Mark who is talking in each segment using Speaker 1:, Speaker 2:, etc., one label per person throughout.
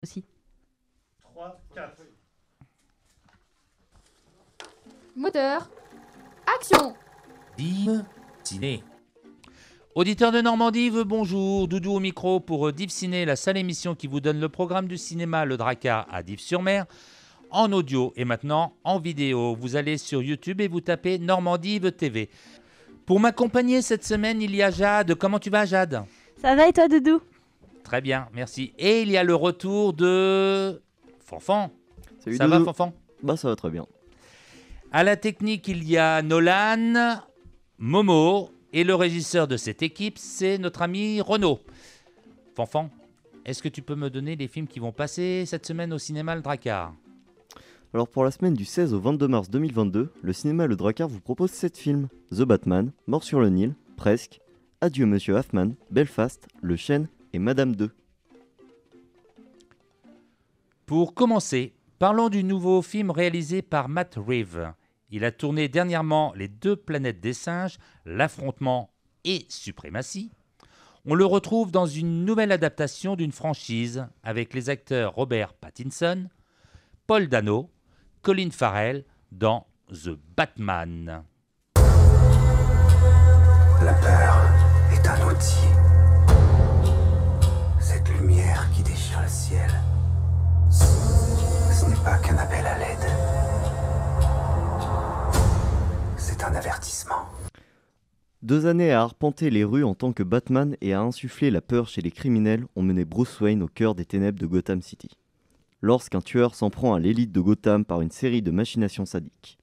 Speaker 1: aussi.
Speaker 2: 3, 4.
Speaker 3: Moteur. Action.
Speaker 4: Div Ciné. Auditeurs de Normandie, bonjour. Doudou au micro pour Div Ciné, la seule émission qui vous donne le programme du cinéma Le Drakkar à Dives-sur-Mer, en audio et maintenant en vidéo. Vous allez sur YouTube et vous tapez Normandie TV. Pour m'accompagner cette semaine, il y a Jade. Comment tu vas, Jade ?
Speaker 1: Ça va et toi, Doudou ?
Speaker 4: Très bien, merci. Et il y a le retour de Fanfan.
Speaker 5: Salut
Speaker 4: Ça
Speaker 5: Doudou.
Speaker 4: va, Fanfan ?
Speaker 5: Bah ça va très bien.
Speaker 4: À la technique, il y a Nolan, Momo, et le régisseur de cette équipe, c'est notre ami Renaud. Fanfan, est-ce que tu peux me donner les films qui vont passer cette semaine au cinéma Le Drakkar ?
Speaker 5: Alors pour la semaine du 16 au 22 mars 2022, le cinéma Le Drakkar vous propose 7 films. The Batman, Mort sur le Nil, Presque, Adieu Monsieur Hoffman, Belfast, Le Chêne et Madame 2.
Speaker 4: Pour commencer, parlons du nouveau film réalisé par Matt Reeves. Il a tourné dernièrement Les deux planètes des singes, L'affrontement et Suprématie. On le retrouve dans une nouvelle adaptation d'une franchise avec les acteurs Robert Pattinson, Paul Dano, Colin Farrell dans The Batman.
Speaker 6: La peur est un outil. Cette lumière qui déchire le ciel, ce n'est pas qu'un appel à l'aide. C'est un avertissement.
Speaker 5: 2 années à arpenter les rues en tant que Batman et à insuffler la peur chez les criminels ont mené Bruce Wayne au cœur des ténèbres de Gotham City. Lorsqu'un tueur s'en prend à l'élite de Gotham par une série de machinations sadiques,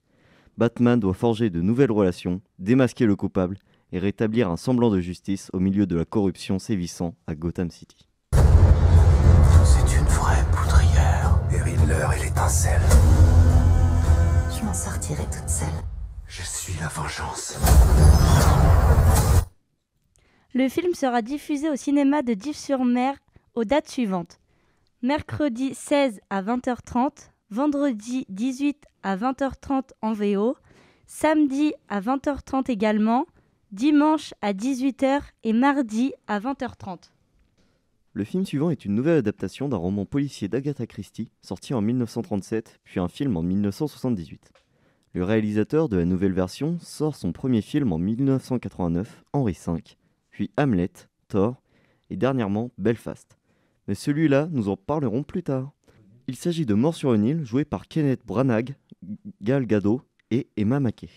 Speaker 5: Batman doit forger de nouvelles relations, démasquer le coupable et rétablir un semblant de justice au milieu de la corruption sévissant à Gotham City.
Speaker 6: C'est une vraie poudrière. Et Riddler et l'étincelle.
Speaker 7: Je m'en sortirai toute seule.
Speaker 6: Je suis la vengeance.
Speaker 1: Le film sera diffusé au cinéma de Dives-sur-Mer aux dates suivantes. Mercredi 16 à 20h30, vendredi 18 à 20h30 en VO, samedi à 20h30 également, dimanche à 18h et mardi à 20h30.
Speaker 5: Le film suivant est une nouvelle adaptation d'un roman policier d'Agatha Christie, sorti en 1937, puis un film en 1978. Le réalisateur de la nouvelle version sort son premier film en 1989, Henri V, puis Hamlet, Thor, et dernièrement Belfast. Mais celui-là, nous en parlerons plus tard. Il s'agit de Mort sur le Nil, joué par Kenneth Branagh, Gal Gadot et Emma Mackey.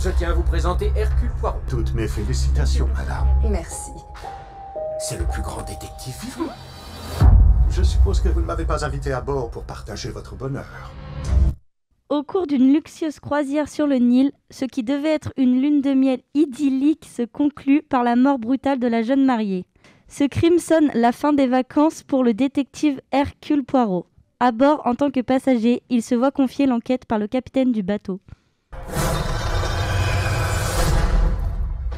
Speaker 8: Je tiens à vous présenter Hercule Poirot.
Speaker 6: Toutes mes félicitations, madame.
Speaker 7: Merci.
Speaker 6: C'est le plus grand détective vivant. Je suppose que vous ne m'avez pas invité à bord pour partager votre bonheur.
Speaker 1: Au cours d'une luxueuse croisière sur le Nil, ce qui devait être une lune de miel idyllique se conclut par la mort brutale de la jeune mariée. Ce crime sonne la fin des vacances pour le détective Hercule Poirot. À bord, en tant que passager, il se voit confier l'enquête par le capitaine du bateau.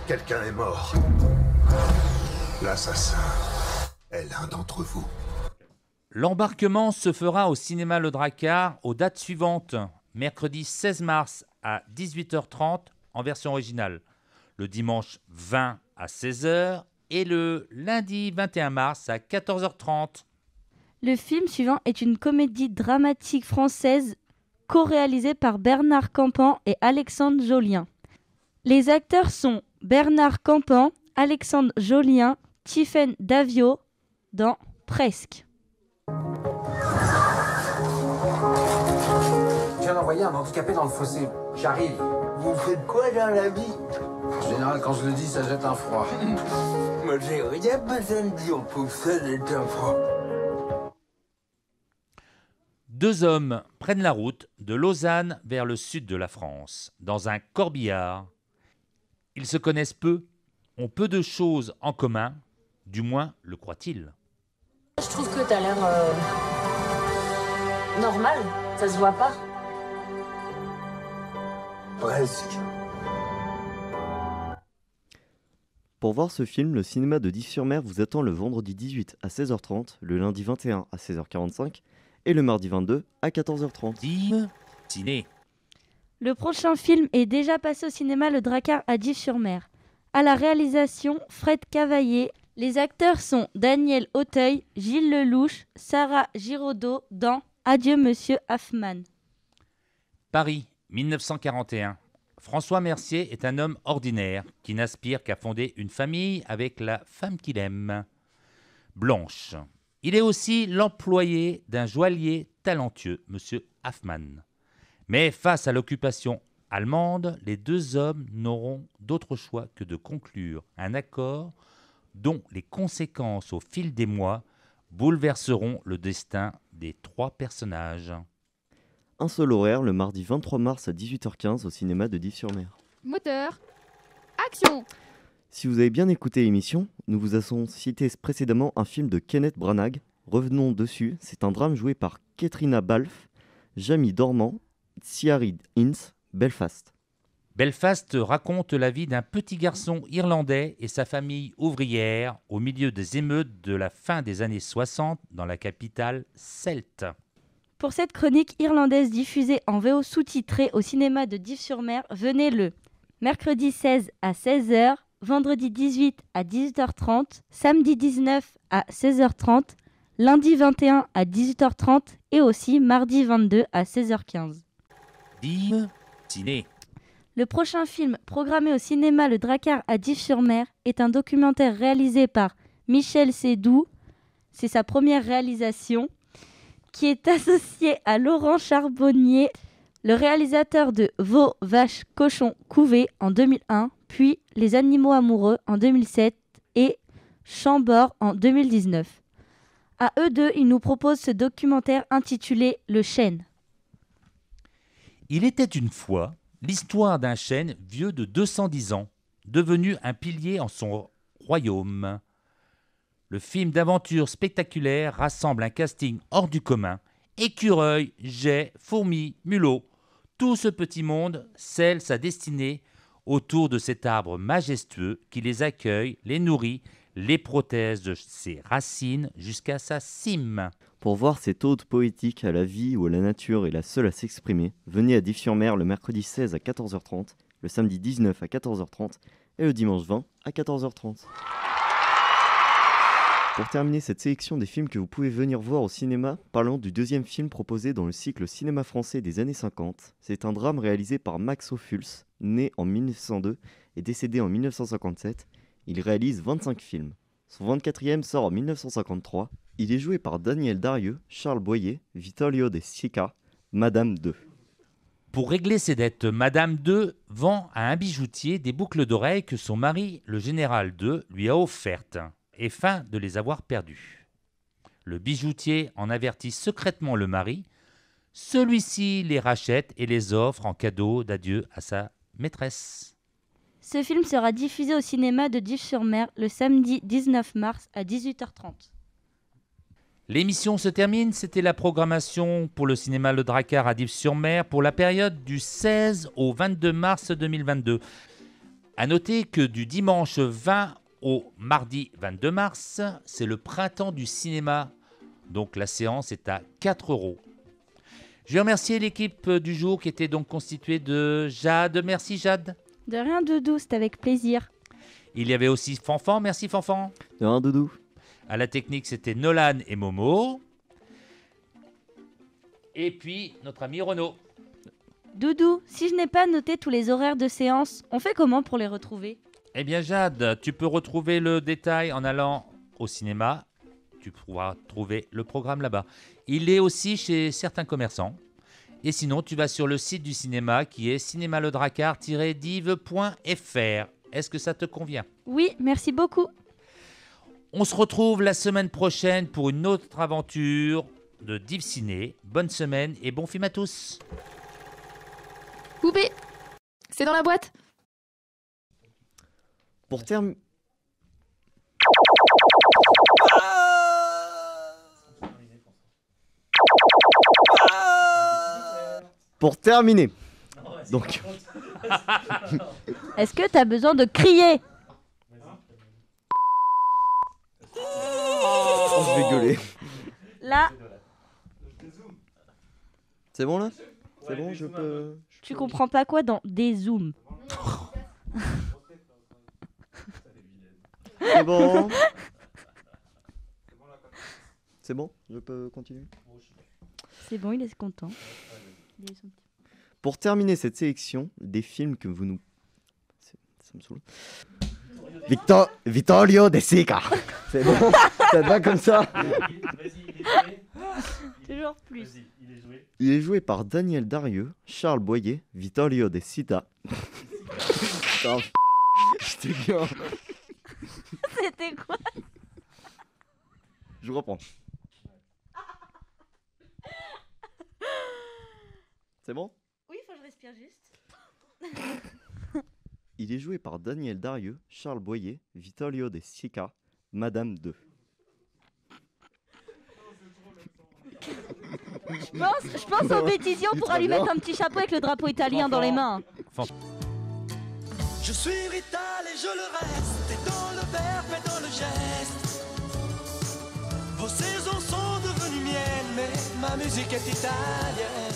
Speaker 6: Quelqu'un est mort. L'assassin est l'un d'entre vous.
Speaker 4: L'embarquement se fera au cinéma Le Drakkar aux dates suivantes. Mercredi 16 mars à 18h30 en version originale. Le dimanche 20 à 16h et le lundi 21 mars à 14h30.
Speaker 1: Le film suivant est une comédie dramatique française co-réalisée par Bernard Campan et Alexandre Jolien. Les acteurs sont Bernard Campan, Alexandre Jolien, Tiphaine Davio dans Presque.
Speaker 8: Je viens d'envoyer un handicapé dans le fossé. J'arrive.
Speaker 6: Vous faites quoi dans la vie?
Speaker 8: En général, quand je le dis, ça jette un froid.
Speaker 6: Moi, j'ai rien besoin de dire pour ça d'être un froid.
Speaker 4: Deux hommes prennent la route de Lausanne vers le sud de la France, dans un corbillard. Ils se connaissent peu, ont peu de choses en commun, du moins le croient-ils.
Speaker 7: Je trouve que t'as l'air normal, ça se voit pas.
Speaker 6: Presque.
Speaker 5: Pour voir ce film, le cinéma de Dives-sur-Mer vous attend le vendredi 18 à 16h30, le lundi 21 à 16h45 et le mardi 22 à 14h30.
Speaker 4: Div Ciné.
Speaker 1: Le prochain film est déjà passé au cinéma Le Drakkar à Dives-sur-Mer. À la réalisation, Fred Cavaillé, Les acteurs sont Daniel Auteuil, Gilles Lelouch, Sarah Giraudot dans Adieu Monsieur Hoffman.
Speaker 4: Paris, 1941. François Mercier est un homme ordinaire qui n'aspire qu'à fonder une famille avec la femme qu'il aime, Blanche. Il est aussi l'employé d'un joaillier talentueux, Monsieur Hoffman. Mais face à l'occupation allemande, les deux hommes n'auront d'autre choix que de conclure un accord dont les conséquences au fil des mois bouleverseront le destin des trois personnages.
Speaker 5: Un seul horaire, le mardi 23 mars à 18h15 au cinéma de Dives-sur-Mer.
Speaker 3: Moteur. Action.
Speaker 5: Si vous avez bien écouté l'émission, nous vous avons cité précédemment un film de Kenneth Branagh. Revenons dessus, c'est un drame joué par Katrina Balfe, Jamie Dornan, Ciarán Hinds, Belfast.
Speaker 4: Belfast raconte la vie d'un petit garçon irlandais et sa famille ouvrière au milieu des émeutes de la fin des années 60 dans la capitale celte.
Speaker 1: Pour cette chronique irlandaise diffusée en VO sous-titrée au cinéma de Dives-sur-Mer, venez le mercredi 16 à 16h, vendredi 18 à 18h30, samedi 19 à 16h30, lundi 21 à 18h30 et aussi mardi 22 à 16h15.
Speaker 4: Dives Ciné.
Speaker 1: Le prochain film programmé au cinéma Le Drakkar à Dives-sur-Mer est un documentaire réalisé par Michel Seydoux. C'est sa première réalisation, qui est associé à Laurent Charbonnier, le réalisateur de Veau, Vaches, Cochons, Couvées en 2001, puis Les Animaux Amoureux en 2007 et Chambord en 2019. À eux deux, ils nous proposent ce documentaire intitulé Le Chêne.
Speaker 4: Il était une fois l'histoire d'un chêne vieux de 210 ans, devenu un pilier en son royaume. Le film d'aventure spectaculaire rassemble un casting hors du commun. Écureuils, geais, fourmis, mulots. Tout ce petit monde scelle sa destinée autour de cet arbre majestueux qui les accueille, les nourrit, les protège de ses racines jusqu'à sa cime.
Speaker 5: Pour voir cette ode poétique à la vie où la nature est la seule à s'exprimer, venez à Dives-sur-Mer le mercredi 16 à 14h30, le samedi 19 à 14h30 et le dimanche 20 à 14h30. Pour terminer cette sélection des films que vous pouvez venir voir au cinéma, parlons du deuxième film proposé dans le cycle cinéma français des années 50. C'est un drame réalisé par Max Ophuls, né en 1902 et décédé en 1957. Il réalise 25 films. Son 24e sort en 1953. Il est joué par Daniel Darieux, Charles Boyer, Vittorio De Sica, Madame 2.
Speaker 4: Pour régler ses dettes, Madame 2 vend à un bijoutier des boucles d'oreilles que son mari, le général 2, lui a offertes, et feint de les avoir perdues. Le bijoutier en avertit secrètement le mari. Celui-ci les rachète et les offre en cadeau d'adieu à sa maîtresse.
Speaker 1: Ce film sera diffusé au cinéma de Dives-sur-Mer le samedi 19 mars à 18h30.
Speaker 4: L'émission se termine, c'était la programmation pour le cinéma Le Drakkar à Dives-sur-Mer pour la période du 16 au 22 mars 2022. A noter que du dimanche 20 au mardi 22 mars, c'est le printemps du cinéma, donc la séance est à 4 €. Je vais remercier l'équipe du jour qui était donc constituée de Jade. Merci Jade.
Speaker 1: De rien, Doudou, c'est avec plaisir.
Speaker 4: Il y avait aussi Fanfan, merci Fanfan.
Speaker 5: De rien, Doudou.
Speaker 4: À la technique, c'était Nolan et Momo. Et puis, notre ami Renaud.
Speaker 1: Doudou, si je n'ai pas noté tous les horaires de séance, on fait comment pour les retrouver ?
Speaker 4: Eh bien, Jade, tu peux retrouver le détail en allant au cinéma. Tu pourras trouver le programme là-bas. Il est aussi chez certains commerçants. Et sinon, tu vas sur le site du cinéma qui est cinémaledrakkar-dives.fr. Est-ce que ça te convient ?
Speaker 1: Oui, merci beaucoup.
Speaker 4: On se retrouve la semaine prochaine pour une autre aventure de Dives Ciné. Bonne semaine et bon film à tous.
Speaker 3: Poupée, c'est dans la boîte.
Speaker 5: Pour terminer... Pour terminer. Donc...
Speaker 1: Est-ce que t'as besoin de crier ?
Speaker 5: Oh, je vais gueuler.
Speaker 1: Là,
Speaker 5: C'est bon là ? C'est bon, je peux...
Speaker 1: tu comprends pas quoi dans des zooms ?
Speaker 5: C'est bon. C'est bon? Je peux continuer?
Speaker 1: C'est bon, il est content. Il est son petit-
Speaker 5: Pour terminer cette sélection, des films que vous nous... Ça me saoule. Vittorio De Sica. C'est bon? Ça te va comme ça?
Speaker 2: Vas-y, il est joué.
Speaker 1: Toujours plus.
Speaker 2: Vas-y, il est joué.
Speaker 5: Il est joué par Daniel Darieux, Charles Boyer, Vittorio De Sica. Putain, j'étais bien.
Speaker 1: C'était quoi?
Speaker 5: Je reprends. C'est bon?
Speaker 1: Oui, faut que je respire juste.
Speaker 5: Il est joué par Daniel Darieux, Charles Boyer, Vittorio De Sica, Madame 2.
Speaker 1: Je pense en bêtision, on pourra lui mettre un petit chapeau avec le drapeau italien dans les mains.
Speaker 9: Je suis vital et je le reste, et dans le verbe et dans le geste. Vos saisons sont devenues miennes, mais ma musique est italienne.